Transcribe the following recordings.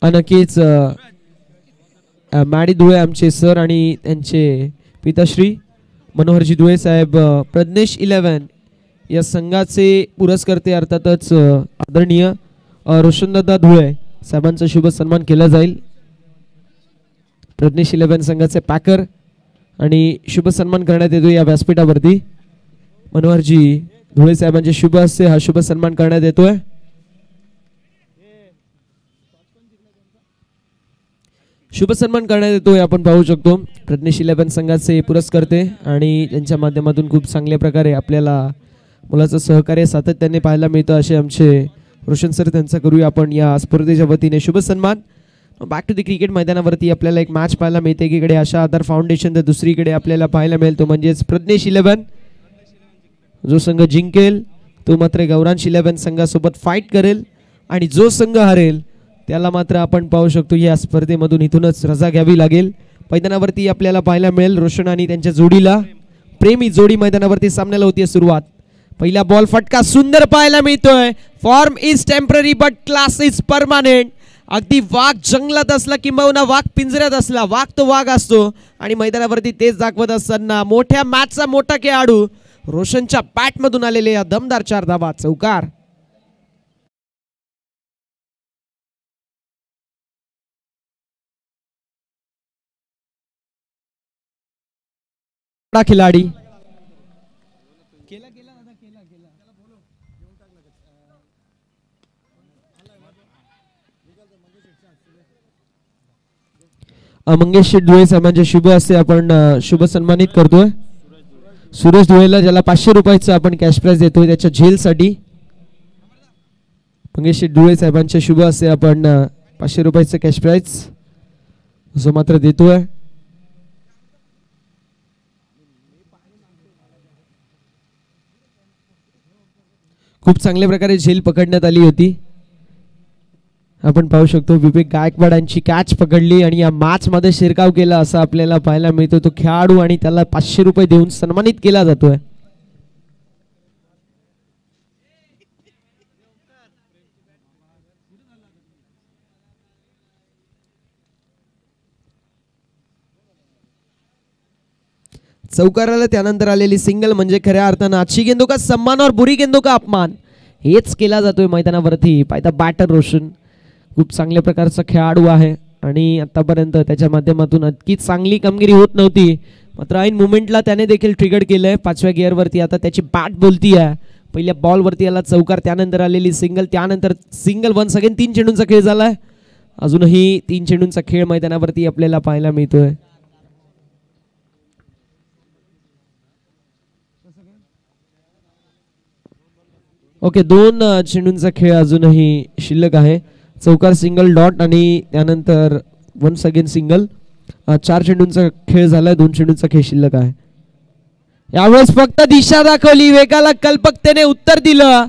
नक्कीच मॅडी धुळे आमचे सर आणि त्यांचे पिताश्री मनोहरजी धुळे साहेब प्रज्ञेश 11 या संघाचे पुरस्कर्ते अर्थातच आदरणीय रोशनदादा धुळे साहेबांचा शुभ सन्मान केला जाईल। प्रज्ञेश 11 संघाचे पॅकर आणि शुभ सन्मान करण्यात येतो या व्यासपीठावरती। मनोहरजी धुळे साहेबांचे शुभ हस्ते हा शुभ सन्मान करण्यात येतोय। शुभ सन्मान करण्यात येतोय आपण पाहू शकतो प्रज्ञेश 11 संघाचे पुरस्कर्ते आणि त्यांच्या माध्यमातून खूप चांगल्या प्रकारे आपल्याला मुलाचं सहकार्य सातत्याने पाहायला मिळतं असे आमचे रोशन सर त्यांचा करूया आपण या स्पर्धेच्या वतीने शुभ सन्मान। बॅक टू द क्रिकेट मैदानावरती आपल्याला एक मॅच पाहायला मिळते एकीकडे आशा आधार फाउंडेशन तर दुसरीकडे आपल्याला पाहायला मिळतो म्हणजेच प्रज्ञेश 11 जो संघ जिंकेल तो मात्र गौरांश 11 संघासोबत फाईट करेल आणि जो संघ हरेल त्याला मात्र आपण पाहू शकतो या स्पर्धेमधून इथूनच रजा घ्यावी लागेल। मैदानावरती आपल्याला पाहायला मिळेल रोशन आणि त्यांच्या जोडीला प्रेमी जोडी मैदानावरती सामन्याला होती सुरुवात। पहिला बॉल फटका सुंदर पाहायला मिळतोय। Form is temporary but class is permanent. अगदी वाघ जंगलात असला किंबहुना वाघ पिंजऱ्यात असला वाघ तो वाघ असतो आणि मैदानावरती तेच दाखवत असताना मोठ्या मॅचचा मोठा खेळाडू रोशनच्या बॅट मधून आलेले या दमदार 4 धावा चौकार। खिलाडी मंगेश धुळे साहेबांचे शुभ हस्ते आपण शुभ सन्मानित करतोय। सुरेश धुळेला ज्याला 500 रुपयाचं आपण कॅश प्राइज देतोय त्याच्या झेलसाठी मंगेश धुळे साहेबांचे शुभ हस्ते आपण 500 रुपयाचं कॅश प्राइज जो मात्र देतोय। खूप चांगल्या प्रकारे झेल पकडण्यात आली होती। आपण पाहू शकतो विवेक गायकवाडांची कॅच पकडली आणि या मॅच मध्ये शिरकाव केला असं आपल्याला पाहायला मिळतो तो खेळाडू आणि त्याला 500 रुपये देऊन सन्मानित केला जातोय। चौकाराला त्यानंतर आलेली सिंगल म्हणजे खऱ्या अर्थानं अच्छी गेंदों का सम्मान और बुरी गेंदों का अपमान हेच केला जातोय मैदानावरती। पायदा बॅटर रोशन खूप चांगल्या प्रकारचा खेळाडू आहे आणि आतापर्यंत त्याच्या माध्यमातून इतकी चांगली कामगिरी होत नव्हती मात्र ऐन मोमेंटला त्याने देखील ट्रिगर केलंय 5व्या गिअरवरती आता त्याची बॅट बोलती आहे। पहिल्या बॉलवरती आला चौकार त्यानंतर आलेली सिंगल त्यानंतर सिंगल वन्स अगेन 3 चेंडूंचा खेळ झालाय। अजूनही 3 चेंडूंचा खेळ मैदानावरती आपल्याला पाहायला मिळतोय। ओके 2 चेंडूंचा खेळ अजूनही शिल्लक आहे। चौकार सिंगल डॉट आणि त्यानंतर वन्स अगेन सिंगल 4 चेंडूंचा खेळ झालाय 2 चेंडूंचा खेळ शिल्लक आहे। यावेळेस फक्त दिशा दाखवली वेगाला कल्पकतेने उत्तर दिलं।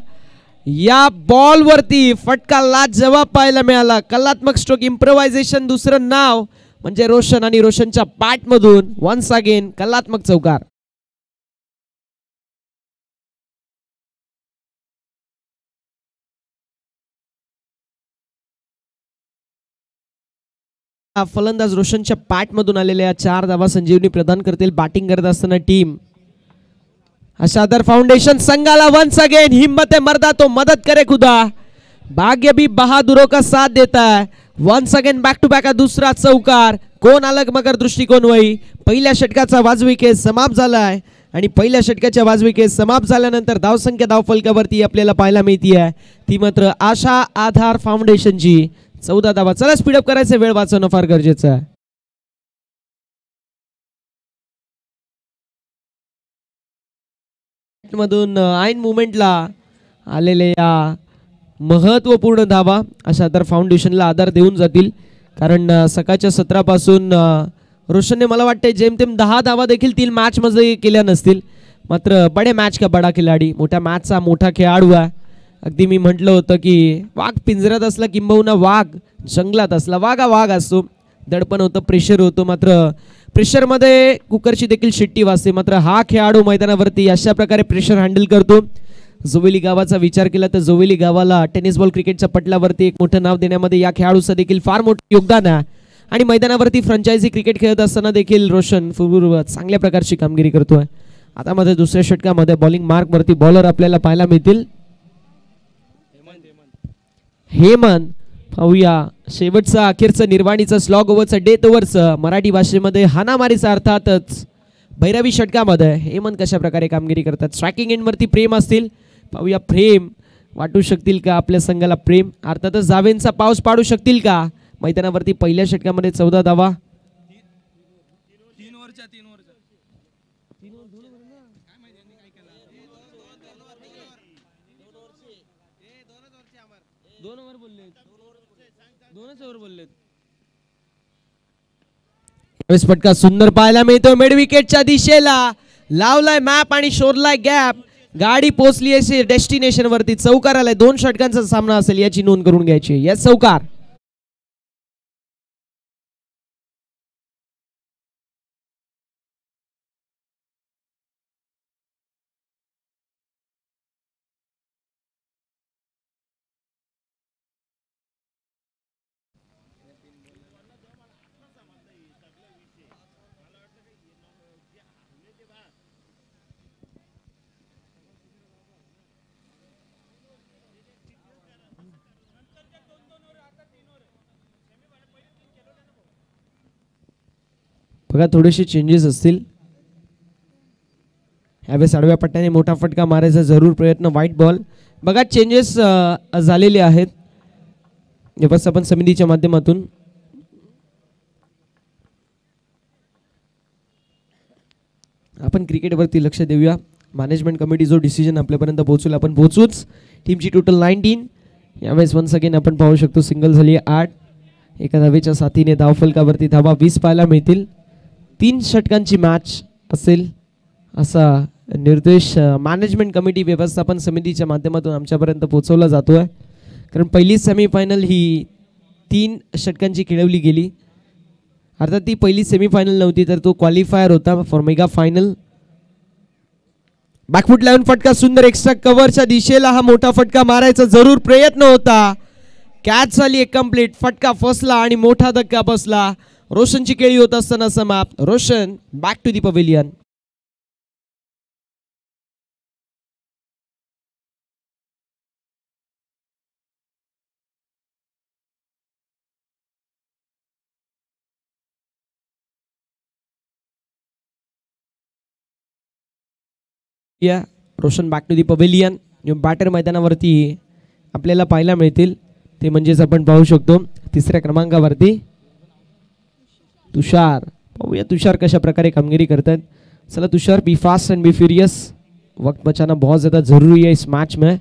या बॉल वरती फटका लाजवाब पाहायला मिळाला। कलात्मक स्ट्रोक इम्प्रोवायझेशन दुसरं नाव म्हणजे रोशन आणि रोशनच्या बॅट मधून वन्स अगेन कलात्मक चौकार। फलंदाज रोशनच्या बॅट मधून आलेल्या 4 धावा संजीवनी प्रदान करतील। बॅटिंग करत असताना टीम आशादर फाउंडेशन संघाला वंस अगेन हिम्मत है मर्दा तो मदद करे खुदा भाग्य भी बहादुरों का साथ देता है। वंस अगेन बैक टू बैक दूसरा चौकार कोण अलग मगर दृष्टिकोन वही। पहिल्या षटकाचा वाजवी खेळ समाप्त झालाय आणि पहिल्या षटकाच्या वाजवी खेळ समाप्त झाल्यानंतर धावसंख्या धावफलकावरती आपल्याला पाहायला मिळते आहे ती मात्र आशा आधार फाउंडेशनची 14 धावा। चला स्पीडअप करायचं वेळ वाचवणं फार गरजेचं आहे। मधून ऐन मुवमेंटला आलेल्या महत्त्वपूर्ण धावा अशा आधार फाउंडेशनला आधार देऊन जातील कारण सकाळच्या सत्रापासून रोशनने मला वाटते जेमतेम 10 धावा देखील 3 मॅच मध्ये केल्या नसतील मात्र बडे मॅच का बडा खिलाडी मोठ्या मॅचचा मोठा खेळाडू आहे। अगदी मी म्हटलं होतं की वाघ पिंजऱ्यात असला किंबहुना वाघ जंगलात असला वाघ असतो दडपण होतं प्रेशर होतं मात्र प्रेशर मध्ये कुकरची देखील शिट्टी वाजते मात्र हा खेळाडू मैदानावरती अशा प्रकारे प्रेशर हँडल करतो। जोवेली गावाचा विचार केला तर जोवेली गावाला टेनिस बॉल क्रिकेटच्या पटलावरती एक मोठं नाव देण्यामध्ये या खेळाडूचं देखील फार मोठं योगदान आहे आणि मैदानावरती फ्रँचायझी क्रिकेट खेळत असताना देखील रोशन चांगल्या प्रकारची कामगिरी करतोय. आता मध्ये दुसऱ्या षटकामध्ये बॉलिंग मार्कवरती बॉलर आपल्याला पाहायला मिळतील. हेमंत पाहूया शेवटचा अखेरचं निर्वाणीचं स्लॉग ओव्हरचं डेथ ओव्हरचं मराठी भाषेमध्ये हानामारीचा अर्थातच भैरवी षटकामध्ये हेमंत कशा प्रकारे कामगिरी करतात. स्ट्रायकिंग एंडवरती प्रेम असतील. पाहूया प्रेम वाटू शकतील का आपल्या संघाला प्रेम. अर्थातच जावेंचा पाऊस पाडू शकतील का. मैदानावरती पहिल्या षटकामध्ये 14 धावा. फटका सुंदर पाहायला मिळतो. मिड विकेटच्या दिशेला लावलाय मॅप आणि शोधलाय गॅप. गाडी पोहोचली असे डेस्टिनेशन वरती. चौकार आलाय. 2 षटकांचा सामना असेल याची नोंद करून घ्यायची. यस चौकार. बघा थोडेसे चेंजेस असतील. यावेळेस आडव्या पट्ट्याने मोठा फटका मारायचा जरूर प्रयत्न. White ball. बघा चेंजेस झालेले आहेत व्यवस्थापन समितीच्या माध्यमातून. आपण क्रिकेटवरती लक्ष देऊया. मॅनेजमेंट कमिटी जो डिसिजन आपल्यापर्यंत पोहोचूल आपण पोहोचूच. टीमची टोटल 19. यावेळेस वन्स अगेन आपण पाहू शकतो सिंगल झाली 8. एका धावेच्या साथीने धावफलकावरती धावा 20 पाहायला मिळतील. 3 षटकांची मॅच असेल असा निर्देश मॅनेजमेंट कमिटी व्यवस्थापन समितीच्या माध्यमातून आमच्यापर्यंत पोहोचवला जातोय. कारण पहिली सेमीफायनल ही 3 षटकांची खेळवली गेली. अर्थात ती पहिली सेमीफायनल नव्हती तर तो क्वालिफायर होता फॉर मेगा फायनल. बॅकफुट लावून फटका सुंदर एक्स्ट्रा कव्हरच्या दिशेला हा मोठा फटका मारायचा जरूर प्रयत्न होता. कॅच झाली एक कंप्लीट. फटका फसला आणि मोठा धक्का बसला. रोशनची खेळी होत असताना समाप्त. Roshan back to the pavilion. Roshan back to the pavilion. Batter मैदानावरती आपल्याला पाहायला मिळतील ते म्हणजेच आपण पाहू शकतो 3ऱ्या क्रमांकावरती तुषार. पाहूया तुषार कशा प्रकारे कामगिरी करतात. चला तुषार बी फास्ट एंड बी फ्युरियस. वक्त बचाना बहुत ज़्यादा जरूरी है इस मैच में.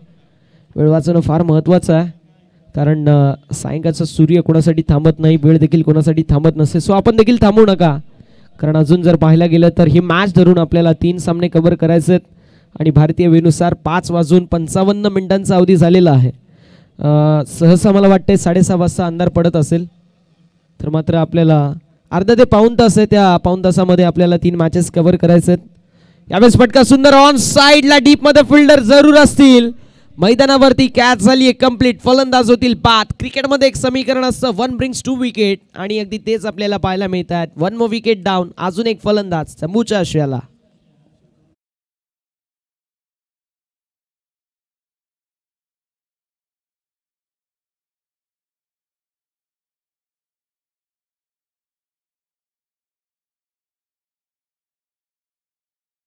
वेळ वाचवणं फार महत्त्वाचं आहे कारण सायंकाळचा सूर्य कोणासाठी थांबत नाही. वेळ देखील कोणासाठी थांबत नसते. सो आपण देखील थांबू नका कारण अजून जर पाहायला गेलं तर ही मॅच धरून आपल्याला 3 सामने कव्हर करायचे आहेत आणि भारतीय वेळेनुसार 5:55 अवधी झालेला आहे. सहसा मला वाटते 6:30 वाजता अंधार पडत असेल तर मात्र आपल्याला अर्धा ते पाऊण तास आहे. त्या पाऊण तासामध्ये आपल्याला 3 मॅचेस कव्हर करायचे आहेत. यावेळेस फटका सुंदर ऑन साइडला डीप मध्ये फिल्डर जरूर असतील. मैदानावरती कॅच झाली एक कंप्लीट. फलंदाज होतील 5. क्रिकेटमध्ये एक समीकरण असतं 1 ब्रिंग्स 2 विकेट आणि अगदी तेच आपल्याला पाहायला मिळतात. 1 मोर विकेट डाऊन. अजून एक फलंदाज चंबूच्या आशयाला.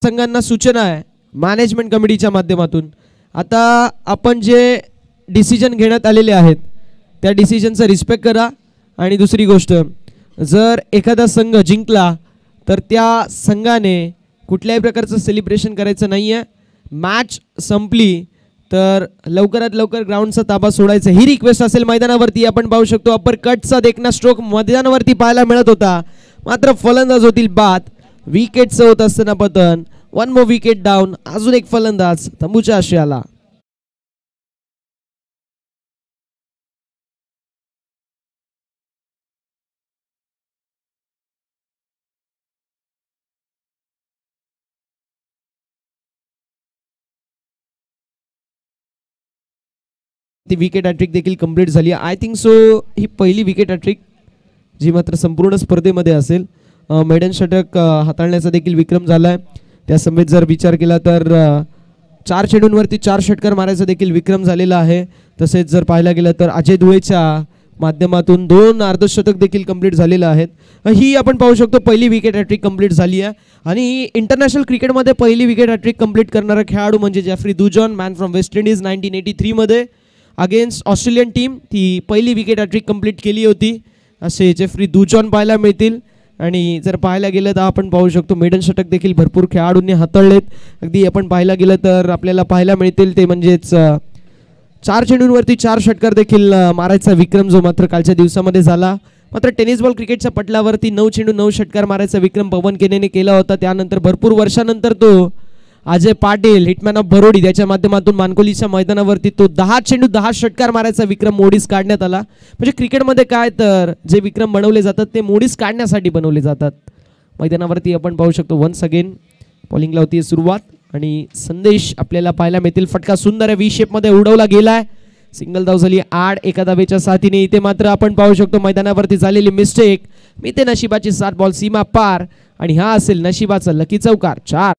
संघांना सूचना आहे मॅनेजमेंट कमिटीच्या माध्यमातून. आता आपण जे डिसिजन घेण्यात आलेले आहेत त्या डिसिजनचा रिस्पेक्ट करा. आणि दुसरी गोष्ट जर एखादा संघ जिंकला तर त्या संघाने कुठल्याही प्रकारचं सेलिब्रेशन करायचं नाही आहे. मॅच संपली तर लवकरात लवकर ग्राउंडचा ताबा सोडायचा ही रिक्वेस्ट असेल. मैदानावरती आपण पाहू शकतो अपर कटचा देखना स्ट्रोक मैदानावरती पाहायला मिळत होता मात्र फलंदाज होतील बाद. विकेटचं होत असताना पतन. 1 मोर विकेट डाऊन. अजून एक फलंदाज तंबूच्या आशयाला. ती विकेट हॅट्रिक देखील कंप्लीट झाली. आय थिंक सो ही पहिली विकेट हॅट्रिक जी मात्र संपूर्ण स्पर्धेमध्ये असेल. मेडन षटक हाताळण्याचा देखील विक्रम झाला आहे. त्या समेत जर विचार केला तर 4 चेंडूंवरती 4 षटकार मारायचा देखील विक्रम झालेला आहे. तसेच जर पाहायला गेलं तर अजय दुवेच्या माध्यमातून 2 अर्धशतक देखील कंप्लीट झालेलं आहेत. ही आपण पाहू शकतो पहिली विकेट हॅट्रिक कंप्लीट झाली आहे. आणि इंटरनॅशनल क्रिकेटमध्ये पहिली विकेट हॅट्रिक कंप्लीट करणारा खेळाडू म्हणजे Jeffrey Dujon, man from West Indies. 1983 मध्ये अगेन्स्ट ऑस्ट्रेलियन टीम ती पहिली विकेट हॅट्रिक कंप्लीट केली होती. असे जेफ्री दुजॉन पाहायला मिळतील. आणि जर पाहायला गेलं तर आपण पाहू शकतो मेडन षटक देखील भरपूर खेळाडूंनी हाताळलेत. अगदी आपण पाहायला गेलं तर आपल्याला पाहायला मिळतील ते म्हणजेच 4 चेंडूंवरती 4 षटकार देखील मारायचा विक्रम जो मात्र कालच्या दिवसामध्ये झाला. मात्र टेनिस बॉल क्रिकेटच्या पटलावरती 9 चेंडू 9 षटकार मारायचा विक्रम पवन केनेने केला होता. त्यानंतर भरपूर वर्षानंतर तो अजय पाटील हिटमॅन ऑफ बरोडी त्याच्या माध्यमातून मानकोलीच्या मैदानावरती तो 10 चेंडू 10 षटकार मारायचा विक्रम मोडीस काढण्यात आला. म्हणजे क्रिकेटमध्ये काय तर जे विक्रम बनवले जातात ते मोडीस काढण्यासाठी बनवले जातात. मैदानावरती आपण पाहू शकतो वन्स अगेन बॉलिंगला होती सुरुवात आणि संदेश आपल्याला पाहायला मिळतील. फटका सुंदर आहे, व्ही शेपमध्ये उडवला गेलाय. सिंगल धाव झाली 8 एका धावेच्या साथीने. इथे मात्र आपण पाहू शकतो मैदानावरती झालेली मिस्टेक. मी ते नशिबाची 7 बॉल सीमा पार आणि हा असेल नशिबाचा लकी चौकार 4.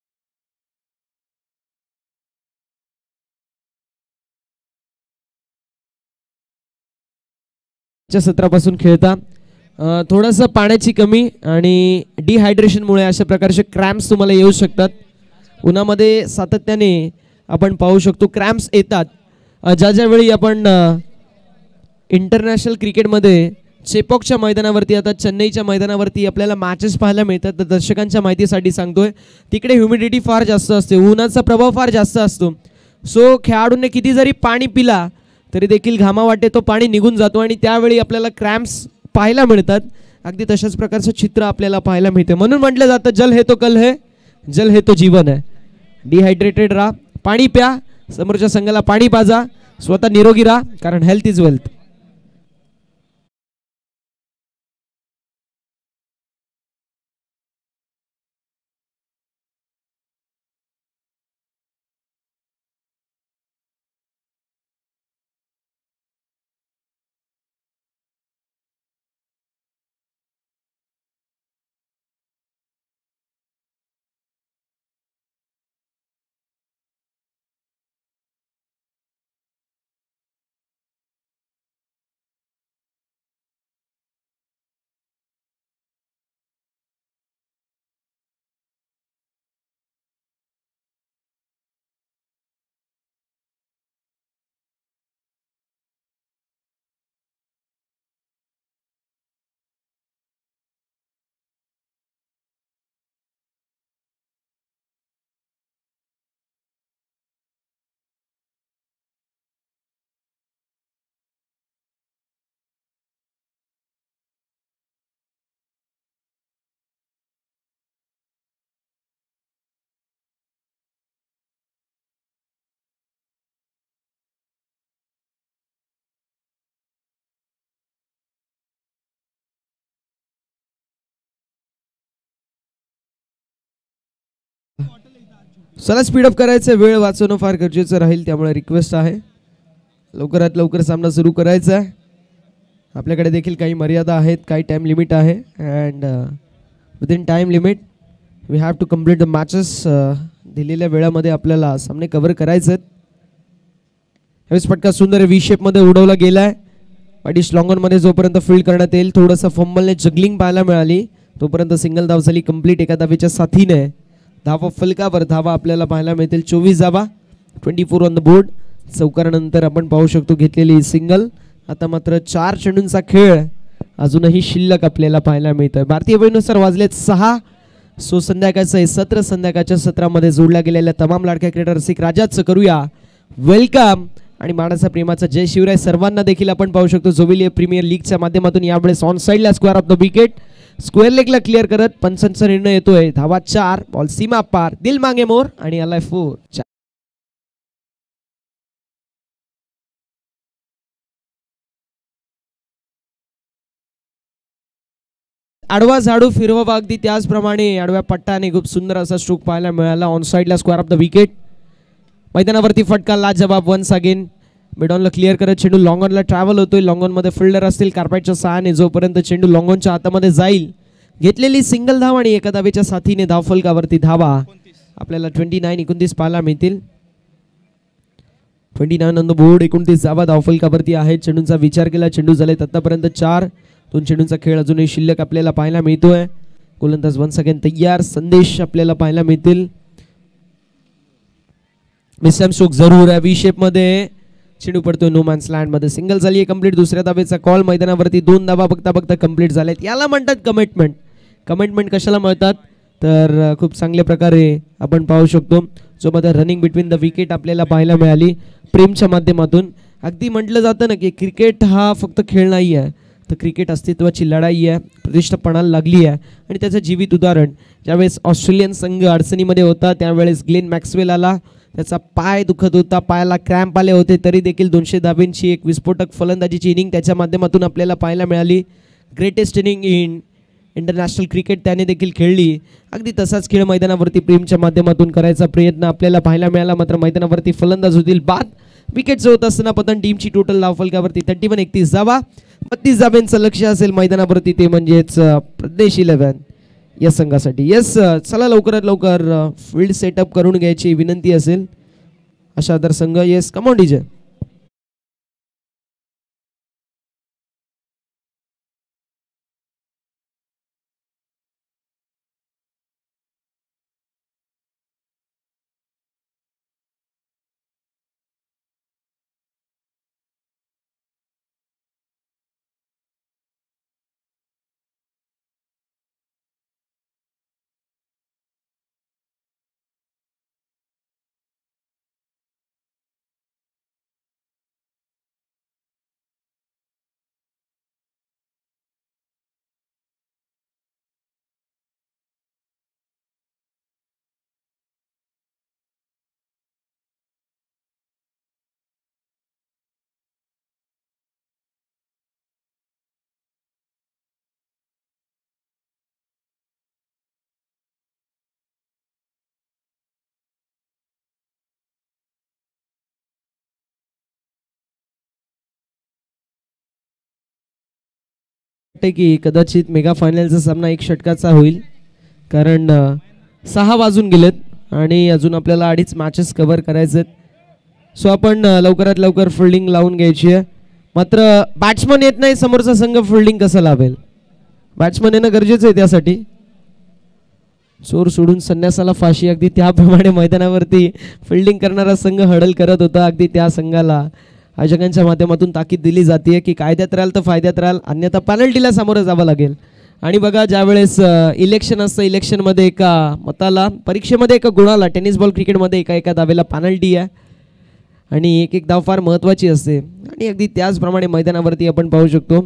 सत्रापासून खेळता थोडंसं पाण्याची कमी आणि डिहायड्रेशनमुळे अशा प्रकारचे क्रॅम्प्स तुम्हाला येऊ शकतात. उन्हामध्ये सातत्याने आपण पाहू शकतो क्रॅम्प्स येतात. ज्या वेळी आपण इंटरनॅशनल क्रिकेटमध्ये चेपॉकच्या मैदानावरती आता चेन्नईच्या मैदानावरती आपल्याला मॅचेस पाहायला मिळतात. तर दर्शकांच्या माहितीसाठी सांगतोय तिकडे ह्युमिडिटी फार जास्त असते, उन्हाचा प्रभाव फार जास्त असतो. सो खेळाडूंनी किती जरी पाणी पिला तरी देखील घामावाटे तो पाणी निघून जातो आणि त्यावेळी आपल्याला क्रॅम्प्स पाहायला मिळतात. अगदी तशाच प्रकारचं चित्र आपल्याला पाहायला मिळते. म्हणून म्हटलं जातं जल है तो कल है, जल है तो जीवन है. डिहायड्रेटेड राहा, पाणी प्या, समोरच्या संघाला पाणी पाजा, स्वतः निरोगी राहा, कारण हेल्थ इज वेल्थ. चला स्पीड अप करायचं, वेळ वाचवणं फार गरजेचं राहील. त्यामुळे रिक्वेस्ट आहे लवकरात लवकर सामना सुरू करायचा आहे. आपल्याकडे देखील काही मर्यादा आहेत, काही टाइम लिमिट आहे and within time limit we have to complete the matches. दिलेल्या वेळामध्ये आपल्याला सामने कव्हर करायचे आहेत. ह्यावेळेस फटका सुंदर व्ही शेपमध्ये उडवला गेलाय. पाठीस लॉंगॉनमध्ये जोपर्यंत फील्ड करण्यात येईल थोडंसं फंबलने जगलिंग पाहायला मिळाली तोपर्यंत सिंगल धाव झाली कंप्लीट एका धावेच्या साथीने. धावा फलकावर धावा आपल्याला पाहायला मिळतील 24 धावा, 24 ऑन द बोर्ड. चौकारानंतर आपण पाहू शकतो घेतलेली सिंगल. आता मात्र 4 चेंडूंचा खेळ अजूनही शिल्लक आपल्याला पाहायला मिळतोय. भारतीय वेळेनुसार वाजलेत 6. सो संध्याकाळचं हे सत्र, संध्याकाळच्या सत्रामध्ये जोडल्या गेलेल्या तमाम लाडक्या क्रीडा रसिक राजाचं करूया वेलकम आणि मानाचा प्रेमाचा जय शिवराय. सर्वांना देखील आपण पाहू शकतो जोविलियर प्रीमियर लीगच्या माध्यमातून यावेळेस ऑन साईडला square of the wicket square लेगला क्लिअर करत पंचांचा निर्णय येतोय. धावा 4, बॉल सीमा पार, दिल मागे मोर आणि आलाय 4. आडवा झाडू फिरवा अगदी त्याचप्रमाणे आडव्या पट्टाने खूप सुंदर असा स्ट्रोक पाहायला मिळाला. ऑन साईडला स्क्वेअर ऑफ द विकेट. मैदानावरती फटका लाजवाब वन्स अगेन मिड ऑनला क्लिअर करत चेंडू लॉंग ऑनला ट्रॅव्हल होतोय. लॉंग ऑनमध्ये फिल्डर असतील कार्पेटच्या सहाय्याने. जोपर्यंत चेंडू लॉंग ऑनच्या हातामध्ये जाईल घेतलेली सिंगल धाव आणि एका धावेच्या साथीने धावफलकावरती धावा आपल्याला 29-29 पाहायला मिळतील. 29 ऑन द बोर्ड. 29 धावा धावफलकावरती आहेत. चेंडूंचा विचार केला चेंडू झालेत आतापर्यंत 4. 2 चेंडूंचा खेळ अजूनही शिल्लक आपल्याला पाहायला मिळतोय. गोलंदाज वन्स अगेन तयार. संदेश आपल्याला पाहायला मिळतील. मिसम स्ट्रोक जरूर आहे. व्ही शेप मध्ये चेंडू पडतोय नो मॅन्स लँड मध्ये. सिंगल झाली आहे कंप्लीट. दुसऱ्या धावेचा कॉल. मैदानावरती 2 धावा बघता कंप्लीट झाल्यात. याला म्हणतात कमिटमेंट. कमिटमेंट कशाला म्हणतात तर खूप चांगल्या प्रकारे आपण पाहू शकतो जो मध्ये रनिंग बिटवीन द विकेट आपल्याला पाहायला मिळाली प्रेमच्या माध्यमातून. अगदी म्हटलं जातं ना की क्रिकेट हा फक्त खेळ नाही आहे तर क्रिकेट अस्तित्वाची लढाई आहे. प्रतिष्ठा पणाला लागली आहे आणि त्याचं जीवित उदाहरण ज्यावेळेस ऑस्ट्रेलियन संघ अडचणीमध्ये होता त्यावेळेस ग्लेन मॅक्सवेल आला. त्याचा पाय दुखत होता. पायाला क्रॅम्प आले होते तरी देखील 200 धाब्यांची एक विस्फोटक फलंदाजीची इनिंग त्याच्या माध्यमातून आपल्याला पाहायला मिळाली. Greatest inning in international cricket त्याने देखील खेळली. अगदी तसाच खेळ मैदानावरती प्रेमच्या माध्यमातून करायचा प्रयत्न आपल्याला पाहायला मिळाला. मात्र मैदानावरती फलंदाज होतील बाद. विकेटचं होत असताना पतन टीमची टोटल धावफलकावरती 31 धावा. 32 धाब्यांचं लक्ष असेल मैदानावरती ते म्हणजेच प्रदेश 11 या संघासाठी. येस चला लवकरात लवकर फील्ड सेटअप करून घ्यायची विनंती असेल अशा तर संघ. Yes come on DJ. की कदाचित मेगा फायनलचा सामना 1 षटकाचा होईल कारण 6 वाजून गेलेत आणि अजून आपल्याला 2.5 मॅचेस कव्हर करायचे आहेत. सो आपण लवकरात लवकर फिल्डिंग लावून घ्यायची आहे. मात्र बॅट्समन येत नाही समोरचा संघ फिल्डिंग कसं लावेल. बॅट्समन येणं गरजेचं आहे त्यासाठी. चोर सोडून संन्यासाला फाशी अगदी त्याप्रमाणे मैदानावरती फिल्डिंग करणारा संघ हडल करत होता. अगदी त्या संघाला आयोजकांच्या माध्यमातून ताकीद दिली जाते की कायद्यात राहाल तर फायद्यात राहाल अन्यथा पेनल्टीला सामोरं जावं लागेल. आणि बघा ज्यावेळेस इलेक्शन असतं इलेक्शनमध्ये एका मताला परीक्षेमध्ये एका गुणाला टेनिस बॉल क्रिकेटमध्ये एका धावेला पेनल्टी आहे आणि एक धाव फार महत्त्वाची असते. आणि अगदी त्याचप्रमाणे मैदानावरती आपण पाहू शकतो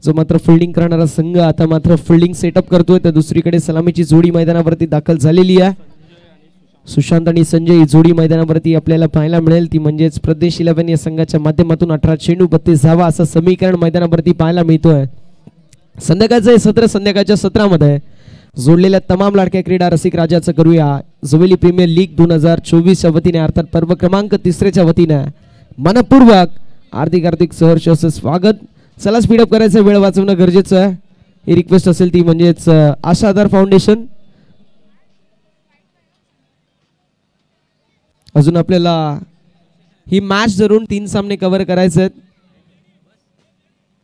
जो मात्र फिल्डिंग करणारा संघ आता मात्र फिल्डिंग सेटअप करतोय तर दुसरीकडे सलामीची जोडी मैदानावरती दाखल झालेली आहे. सुशांत आणि संजय ही जोडी मैदानावरती आपल्याला पाहायला मिळेल ती म्हणजेच प्रदेश 11 या संघाच्या माध्यमातून 18 चेंडू 32 धावा असं समीकरण मैदानावरती पाहायला मिळतोय. संध्याकाळचं हे सत्र संध्याकाळच्या सत्रामध्ये जोडलेल्या तमाम लाडक्या क्रीडा रसिक राजाचं करूया जुवेली प्रीमियर लीग 2024च्या वतीने अर्थात पर्व क्रमांक 3च्या वतीने मनपूर्वक हार्दिक सहर्ष असं स्वागत. चला स्पीडअप करायचं वेळ वाचवणं गरजेचं आहे. ही रिक्वेस्ट असेल ती म्हणजेच आशा आधार फाउंडेशन. अजून आपल्याला ही मॅच धरून 3 सामने कव्हर करायचे आहेत.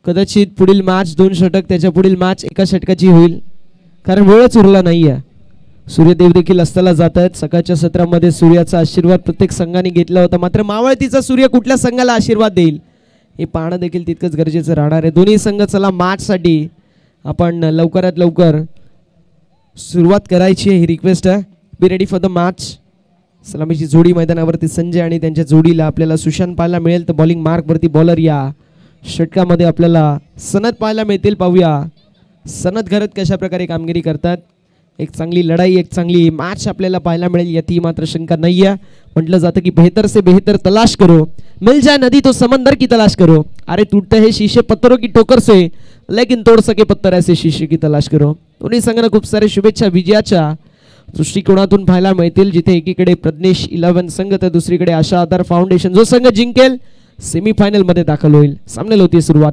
कदाचित पुढील मॅच 2 षटक त्याच्या पुढील मॅच 1 षटकाची होईल कारण वेळच उरला नाहीये. सूर्यदेव देखील अस्ताला जात आहेत. सकाळच्या सत्रामध्ये सूर्याचा आशीर्वाद प्रत्येक संघाने घेतला होता मात्र मावळतीचा सूर्य कुठल्या संघाला आशीर्वाद देईल हे पाहणं देखील तितकंच गरजेचं राहणार आहे. दोन्ही संघ चला मॅचसाठी आपण लवकरात लवकर सुरुवात करायची आहे ही रिक्वेस्ट आहे. Be ready for the match. सलामीची जोडी मैदानावरती संजय आणि त्यांच्या जोडीला आपल्याला सुशांत पाहायला मिळेल तर बॉलिंग मार्कवरती बॉलर या षटकामध्ये आपल्याला सनद पाहायला मिळतील. पाहूया सनद घरत कशा प्रकारे कामगिरी करतात. एक चांगली लढाई एक चांगली मॅच आपल्याला पाहायला मिळेल याती मात्र शंका नाही आहे. म्हटलं जातं की बेहतर से बेहतर तलाश करो मिल जाए नदी तो समंदर की तलाश करो. अरे टूटते हैं शीशे पत्थरों की ठोकर से लेकिन तोड़ सके पत्थर ऐसे शीशे की तलाश करो. दोन्ही संघांना खूप सारे शुभेच्छा विजयाच्या दृष्टिकोनातून पाहायला मिळतील जिथे एकीकडे प्रज्ञेश 11 संघ तर दुसरीकडे आशा आधार फाउंडेशन. जो संघ जिंकेल सेमीफायनल मध्ये दाखल होईल. सामन्याला होती सुरुवात.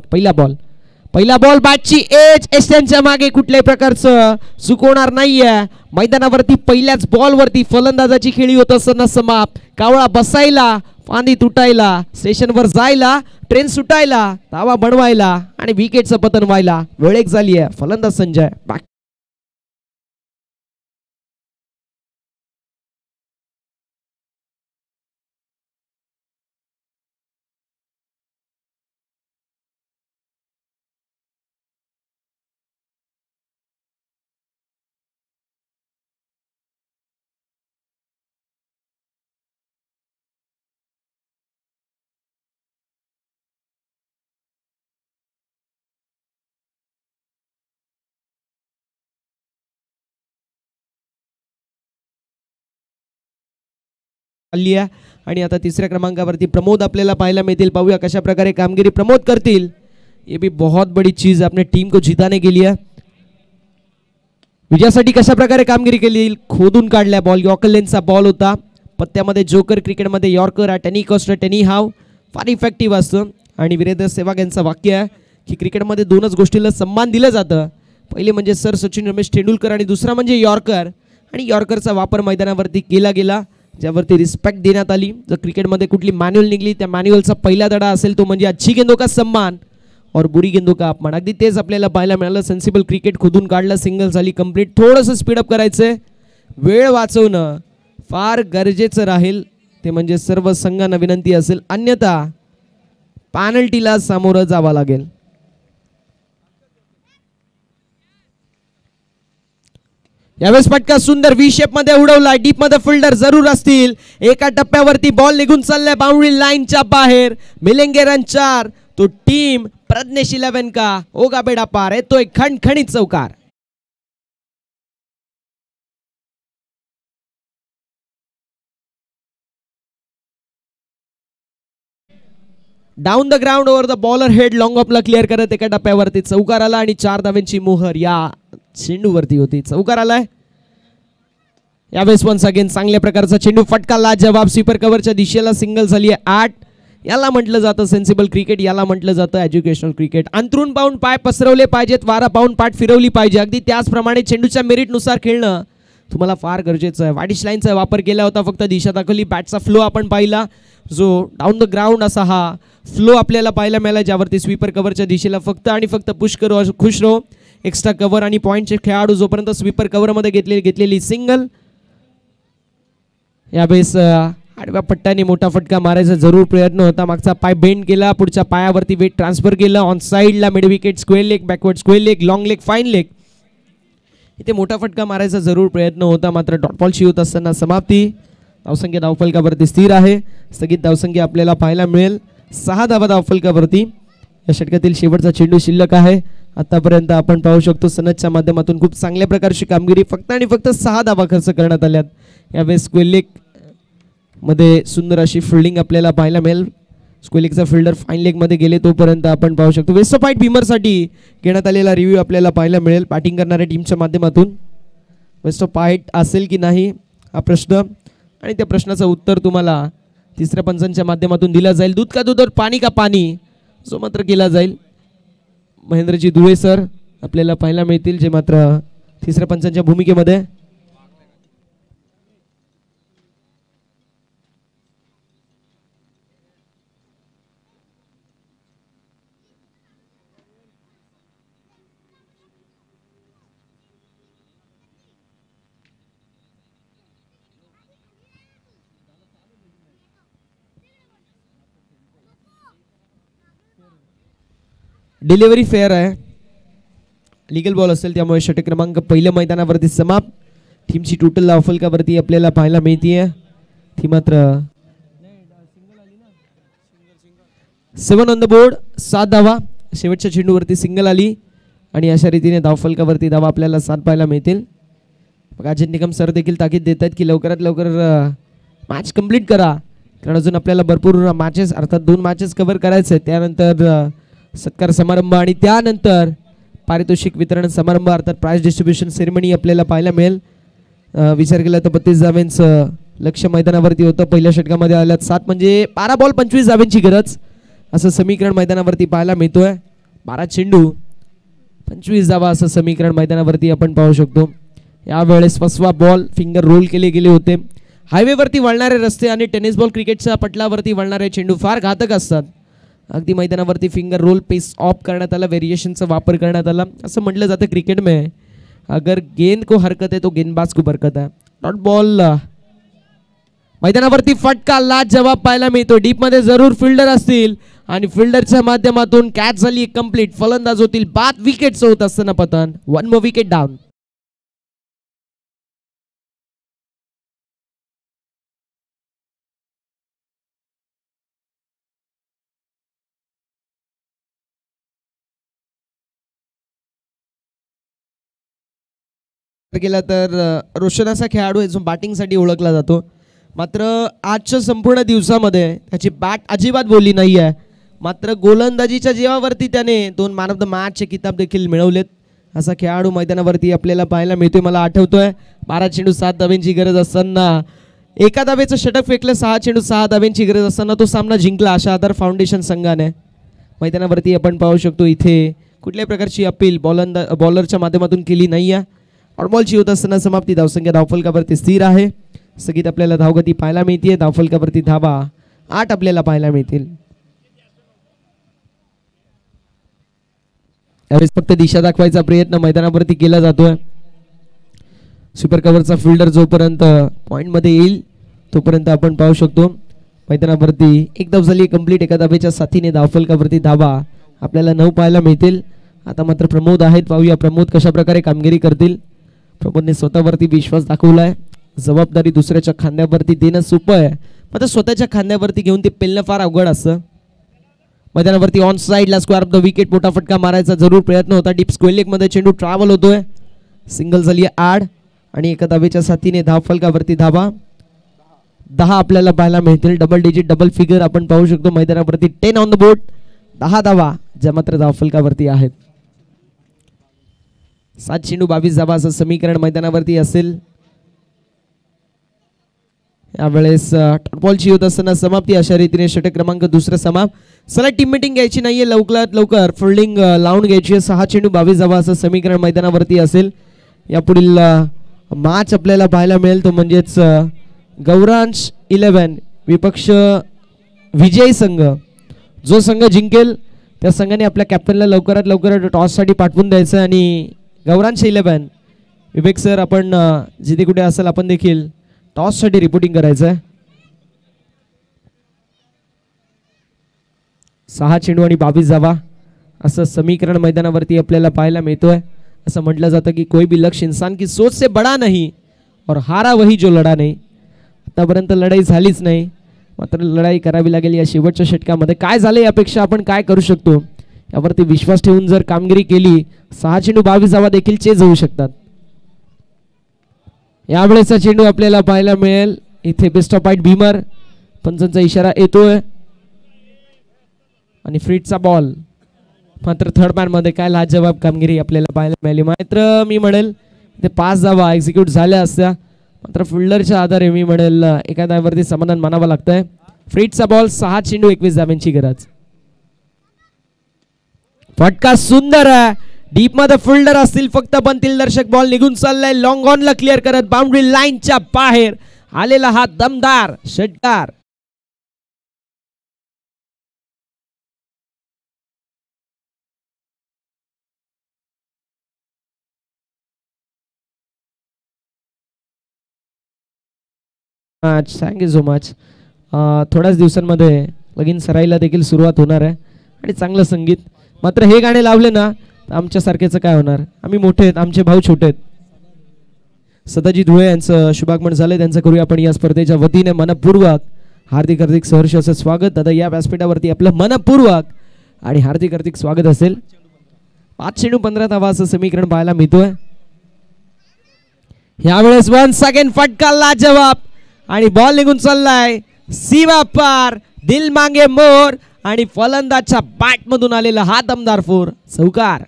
पहिला बॉल बॅटची एज एस्टनच्या मागे कुठल्याही प्रकारचं चुकवणार नाहीये. मैदानावरती पहिल्याच बॉलवरती फलंदाजाची खेळी होत असताना समाप्त. कावळा बसायला, फांदी तुटायला, स्टेशनवर जायला, ट्रेन सुटायला, धावा बनवायला आणि विकेटचं पतन व्हायला वेळ एक झाली आहे. फलंदाज संजय बॅक. आणि आता तिसऱ्या क्रमांकावरती प्रमोद आपल्याला पाहायला मिळतील. पाहूया कशा प्रकारे कामगिरी प्रमोद करतील. ये भी बहुत बड़ी चीज अपने टीम को जिताने के लिए. विजयासाठी कशा प्रकारे कामगिरी केली. खोदून काढल्या बॉल. यॉर्कर लेनचा बॉल होता. पत्त्यामध्ये जोकर, क्रिकेटमध्ये यॉर्कर, टेनी कॉस्ट, टेनी हाव फार इफेक्टिव्ह असतं. आणि वीरेंद्र सेहवाग यांचं वाक्य आहे की क्रिकेटमध्ये दोनच गोष्टीला सन्मान दिलं जातं. पहिले म्हणजे सर सचिन रमेश तेंडुलकर आणि दुसरा म्हणजे यॉर्कर. आणि यॉर्करचा वापर मैदानावरती केला गेला, ज्यावरती रिस्पेक्ट देण्यात आली. जर क्रिकेटमध्ये कुठली मॅन्युअल निघली, त्या मॅन्युअलचा पहिला धडा असेल तो म्हणजे अच्छी गेंदों का सम्मान और बुरी गेंदों का अपमान. अगदी तेच आपल्याला पाहायला मिळालं. सेन्सिबल क्रिकेट खोदून काढलं, सिंगल झाली कंप्लीट. थोडंसं स्पीडअप करायचंय. वेळ वाचवणं फार गरजेचं राहील. ते म्हणजे सर्व संघांना विनंती असेल, अन्यथा पॅनल्टीला सामोरं जावं लागेल. यावेळेस फटका सुंदर व्ही शेप मध्ये उडवला. डीप मध्ये फिल्डर जरूर असतील. एका टप्प्यावरती बॉल निघून चाललाय बाउंड्री लाईनच्या बाहेर. मिलेंगे रन 4. तो टीम प्रज्ञेश 11 का होगा बेड़ा पार. तो एक खणखणीत चौकार. Down the ground over the bowler head long ऑफला क्लिअर करत एका टप्प्यावरती चौकार आला आणि 4 धावांची मोहर या चेंडूवरती होती. चौकार आलाय. यावेळेस वन्स अगेन चांगल्या प्रकारचा चेंडू, फटका लाजवाब. स्वीपर कव्हरच्या दिशेला सिंगल झाली आहे. 8. याला म्हटलं जातं सेन्सिबल क्रिकेट, याला म्हटलं जातं एज्युकेशनल क्रिकेट. अंतरून पाहून पाय पसरवले पाहिजेत, वारा पाहून पाठ फिरवली पाहिजे. अगदी त्याचप्रमाणे चेंडूच्या मेरिटनुसार खेळणं तुम्हाला फार गरजेचं आहे. वाडिश लाईनचा वापर केला होता, फक्त दिशा दाखवली. बॅटचा फ्लो आपण पाहिला, जो डाऊन द ग्राउंड असा हा फ्लो आपल्याला पाहायला मिळाला, ज्यावरती स्वीपर कव्हरच्या दिशेला फक्त आणि फक्त पुश करो, खुश रहो. एक्स्ट्रा कव्हर आणि पॉईंटचे खेळाडू जोपर्यंत स्वीपर कव्हरमध्ये घेतलेली सिंगल. यावेळेस आडव्या पट्ट्याने मोठा फटका मारायचा जरूर प्रयत्न होता. मागचा पाय बेंड केला, पुढच्या पायावरती वेट ट्रान्सफर केलं. ऑन साईडला mid wicket, square leg, backward square leg, long leg, fine leg. इथे मोठा फटका मारायचा जरूर प्रयत्न होता, मात्र डॉट बॉलशी होत असताना समाप्ती. धावसंख्या धावफलकावरती स्थिर आहे. स्थगित धावसंख्या आपल्याला पाहायला मिळेल 6 धावा धावफलकावरती. या षटकातील शेवटचा चेंडू शिल्लक आहे. आतापर्यंत आपण पाहू शकतो सनदच्या माध्यमातून खूप चांगल्या प्रकारची कामगिरी. फक्त आणि फक्त 6 धावा खर्च करण्यात आल्यात. यावेळेस स्क्वेअर लेग मध्ये सुंदर अशी फिल्डिंग आपल्याला पाहायला मिळेल. स्क्वेअर लेगचा फिल्डर फाईन लेग मध्ये गेले तोपर्यंत आपण पाहू शकतो. वेस्टफाईट भीमरसाठी घेण्यात आलेला रिव्ह्यू आपल्याला पाहायला मिळेल बॅटिंग करणाऱ्या टीमच्या माध्यमातून. वेस्टफाईट असेल की नाही हा प्रश्न, आणि त्या प्रश्नाचं उत्तर तुम्हाला तिसऱ्या पंचांच्या माध्यमातून दिला जाईल. दूध का दूध और पाणी का पाणी जो मात्र केला जाईल. महेंद्रजी दुळे सर आपल्याला पाहायला मिळतील, जे मात्र तिसऱ्या पंचांच्या भूमिकेमध्ये. डिलिव्हरी फेअर आहे, लिगल बॉल असेल, त्यामुळे षटक क्रमांक पहिल्या मैदानावरती समाप्त. टीमची टोटल धावफलकावरती आपल्याला पाहायला मिळतीये ती मात्र 7 ऑन द बोर्ड, 7 धावा. शेवटच्या चेंडूवरती सिंगल आली आणि अशा रीतीने धावफलकावरती धावा आपल्याला 7 पाहायला मिळतील. अजय निकम सर देखील ताकीद देत आहेत की लवकरात लवकर मॅच कंप्लीट करा, कारण अजून आपल्याला भरपूर मॅचेस अर्थात 2 मॅचेस कव्हर करायचे आहेत. त्यानंतर सत्कार समारंभ आणि त्यानंतर पारितोषिक वितरण समारंभ अर्थात प्राइज डिस्ट्रीब्युशन सेरेमनी आपल्याला पाहायला मिळेल. विचार केला तर 32 धाव्यांचं लक्ष मैदानावरती होतं. पहिल्या षटकामध्ये आल्यात 7 म्हणजे 12 बॉल 25 धाव्यांची गरज. असं समीकरण मैदानावरती पाहायला मिळतोय. 12 चेंडू 25 धावा असं समीकरण मैदानावरती आपण पाहू शकतो. यावेळेस फसवा बॉल फिंगर रोल केले गेले होते. हायवेवरती वळणारे रस्ते आणि टेनिस बॉल क्रिकेटच्या पटलावरती वळणारे चेंडू फार घातक असतात. अगदी मैदानावरती फिंगर रोल पेस ऑफ करण्यात आला, व्हेरिएशनचा वापर करण्यात आला. असं म्हटलं जातं क्रिकेट में अगर गेंद को हरकत है तो गेंदबाज को बरकत है. डॉट बॉल मैदानावरती फटका लाजवाब पाहायला मिळतो. डीप मध्ये जरूर फिल्डर असतील आणि फिल्डरच्या माध्यमातून कॅच झाली कंप्लीट. फलंदाज होतील बाद. विकेटचं होत असताना पतन. 1 more विकेट डाऊन. केला तर रोशन असा खेळाडू आहे जो बॅटिंगसाठी ओळखला जातो. मात्र आजच्या संपूर्ण दिवसामध्ये त्याची बॅट अजिबात बोलली नाही आहे. मात्र गोलंदाजीच्या जीवावरती त्याने 2 मॅन ऑफ द मॅचचे किताब देखील मिळवलेत. असा खेळाडू मैदानावरती आपल्याला पाहायला मिळतोय. मला आठवतोय 12 चेंडू 7 धाब्यांची गरज असताना एका धाब्याचं षटक फेकलं. 6 चेंडू 6 धाब्यांची गरज असताना तो सामना जिंकला अशा आधार फाउंडेशन संघाने. मैदानावरती आपण पाहू शकतो इथे कुठल्याही प्रकारची अपील बॉलरच्या माध्यमातून केली नाही आहे. ऑलबॉलची होत असताना समाप्ती. धावसंख्या धावफलकावरती स्थिर आहे. स्थगित आपल्याला धावगती पाहायला मिळते. धावफलकावरती धावा 8 आपल्याला पाहायला मिळतील. यावेळेस फक्त दिशा दाखवायचा प्रयत्न मैदानावरती केला जातोय. सुपर कव्हरचा फिल्डर जोपर्यंत पॉइंट मध्ये येईल तोपर्यंत आपण पाहू शकतो मैदानावरती एक धाव झाली कंप्लीट. एका धावेच्या साथीने धावफलकावरती धावा आपल्याला 9 पाहायला मिळतील. आता मात्र प्रमोद आहेत. पाहूया प्रमोद कशा प्रकारे कामगिरी करतील. प्रमोदने स्वतःवरती विश्वास दाखवलाय. जबाबदारी दुसऱ्याच्या खांद्यावरती देणं सोपं आहे, मात्र स्वतःच्या खांद्यावरती घेऊन ते पेलणं फार अवघड असतं. मैदानावरती ऑन साइडला स्क्वेअर ऑफ द विकेट मोठा फटका मारायचा जरूर प्रयत्न होता. डीप स्क्वेअर लेग मध्ये चेंडू ट्रॅव्हल होतोय. सिंगल झाली आड आणि एका धावेच्या साथीने धावफलकावरती धावा 10 आपल्याला पाहायला मिळतील. डबल डिजिट डबल फिगर आपण पाहू शकतो मैदानावरती. 10 ऑन द बोर्ड. 10 धावा ज्या मात्र धावफलकावरती आहेत. 7 चेंडू 22 धावा असं समीकरण मैदानावरती असेल. यावेळेस बॉलची होत असताना समाप्ती. अशा रीतीने षटक क्रमांक दुसरा समाप्त. चला टीम मीटिंग घ्यायची नाहीये, लवकरात लवकर फिल्डिंग लावून घ्यायची. 6 चेंडू 22 धावा असं समीकरण मैदानावरती असेल. यापुढील मॅच आपल्याला पाहायला मिळेल तो म्हणजेच गौरांश 11 विपक्ष विजयी संघ. जो संघ जिंकेल त्या संघाने आपल्या कॅप्टनला लवकरात लवकर टॉससाठी पाठवून द्यायचं. आणि गौरांश 11 विवेक सर आपण जिथे कुठे असेल आपण देखील टॉससाठी रिपोर्टिंग करायचं आहे. 6 चेंडू आणि 22 धावा असं समीकरण मैदानावरती आपल्याला पाहायला मिळतोय. असं म्हटलं जातं की कोई भी लक्ष्य इंसान की सोच से बड़ा नहीं और हारा वही जो लढा नाही. आतापर्यंत लढाई झालीच नाही, मात्र लढाई करावी लागेल या शेवटच्या षटकामध्ये. काय झालं यापेक्षा आपण काय करू शकतो यावरती विश्वास ठेवून जर कामगिरी केली 6 चेंडू 22 धावा देखील चेज होऊ शकतात. यावेळेचा चेंडू आपल्याला पाहायला मिळेल इथे. Best of fight beamer. पंचांचा इशारा येतोय आणि फ्रीटचा बॉल. मात्र थर्ड मॅन मध्ये काय लाजवाब कामगिरी आपल्याला पाहायला मिळाली. मात्र मी म्हणेल ते 5 धावा एक्झिक्यूट झाल्या असत्या, मात्र फिल्डरच्या आधारे मी म्हणेल एका धाव्यावरती समाधान मानावं लागतंय. फ्रीटचा बॉल. 6 चेंडू 21 धाव्यांची गरज. फटका सुंदर आहे. डीप मध्ये फिल्डर असतील फक्त बनतील दर्शक. बॉल निघून चाललाय लॉंग ऑन ला क्लिअर करत बाउंड्री लाईनच्या बाहेर आलेला हा दमदार षटकार. Thank you so much. थोड्याच दिवसांमध्ये लगीन सराईला देखील सुरुवात होणार आहे आणि चांगलं संगीत. मात्र हे गाणे लावले ना आमच्यासारखेचं काय होणार. आम्ही मोठे आहेत, आमचे भाऊ छोटे आहेत. सदाजी धुळे यांचं शुभागमन झालंय. त्यांचं करूया आपण या स्पर्धेच्या वतीने मनपूर्वक हार्दिक हार्दिक सहर्ष असं स्वागत. दादा या व्यासपीठावरती आपलं मनपूर्वक आणि हार्दिक हार्दिक स्वागत असेल. 5 चेंडू 15 धावा असं समीकरण पाहायला मिळतोय. यावेळेस 1 सेकंड फटका लाजवाब आणि बॉल निघून चाललाय सीमा पार. दिल मांगे मोर आणि फलंदाजच्या बॅट मधून आलेला हा दमदार फोर चौकार.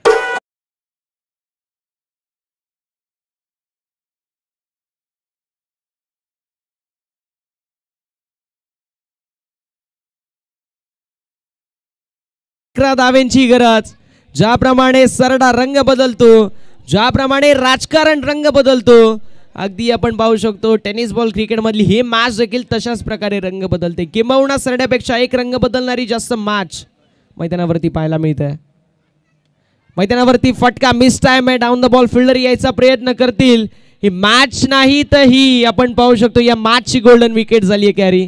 11 धावेंची गरज. ज्याप्रमाणे सरडा रंग बदलतो, ज्याप्रमाणे राजकारण रंग बदलतो, अगदी आपण पाहू शकतो टेनिस बॉल क्रिकेट मधली ही मॅच देखील तशाच प्रकारे रंग बदलते. किंबहुना सरड्यापेक्षा एक रंग बदलणारी जास्त मॅच मैदानावरती पाहायला मिळते. मैदानावरती फटका मिस टाइम आहे. डाऊन द बॉल फिल्डर यायचा प्रयत्न करतील. ही मॅच नाही तर ही आपण पाहू शकतो या मॅचची गोल्डन विकेट झाली आहे कॅरी.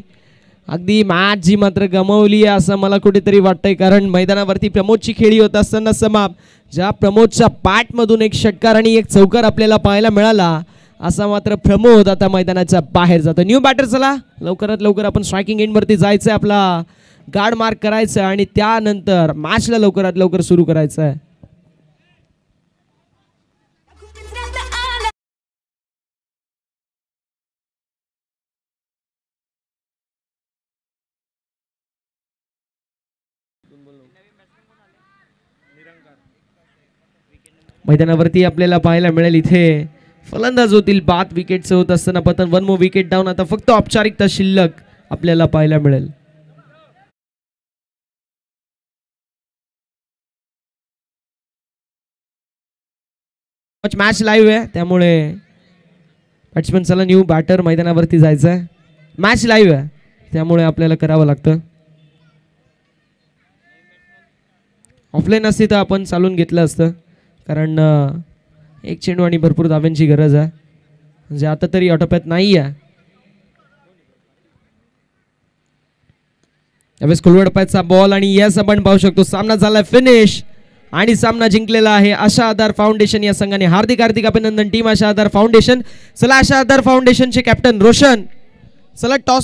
अगदी मॅच जी मात्र गमावली आहे असं मला कुठेतरी वाटतंय, कारण मैदानावरती प्रमोदची खेळी होत असताना ज्या प्रमोदच्या पॅटमधून एक षटकार आणि एक चौकार आपल्याला पाहायला मिळाला, असा मात्र प्रमोद आता मैदानाच्या बाहेर जातो. New batter. चला लवकरात लवकर आपण स्ट्रायकिंग एंडवरती जायचं आहे, आपला गार्ड मार्क करायचं आणि त्यानंतर मॅचला लवकरात लवकर सुरू करायचं आहे. मैदानावरती आपल्याला पाहायला मिळेल इथे फलंदाज होतील बाद विकेटचं होत असताना पतन. 1 मोर विकेट डाऊन. आता फक्त औपचारिकता शिल्लक आपल्याला पाहायला मिळेल. मॅच लाईव्ह आहे त्यामुळे बॅट्समन चला न्यू बॅटर मैदानावरती जायचं आहे. मॅच लाईव्ह आहे त्यामुळे आपल्याला करावं लागतं. ऑफलाईन असती तर आपण चालून घेतलं असतं, कारण एक चेंडू आणि भरपूर धाव्यांची गरज आहे, म्हणजे आता तरी ऑटोपॅथ नाही आहे. यावेळेस कुलवडपायचा बॉल आणि यस आपण पाहू शकतो सामना झाला फिनिश आणि सामना जिंकलेला आहे आशा आधार फाउंडेशन या संघाने. हार्दिक हार्दिक अभिनंदन टीम आशा आधार फाउंडेशन. चला आशा आधार फाउंडेशनचे कॅप्टन रोशन, चला टॉस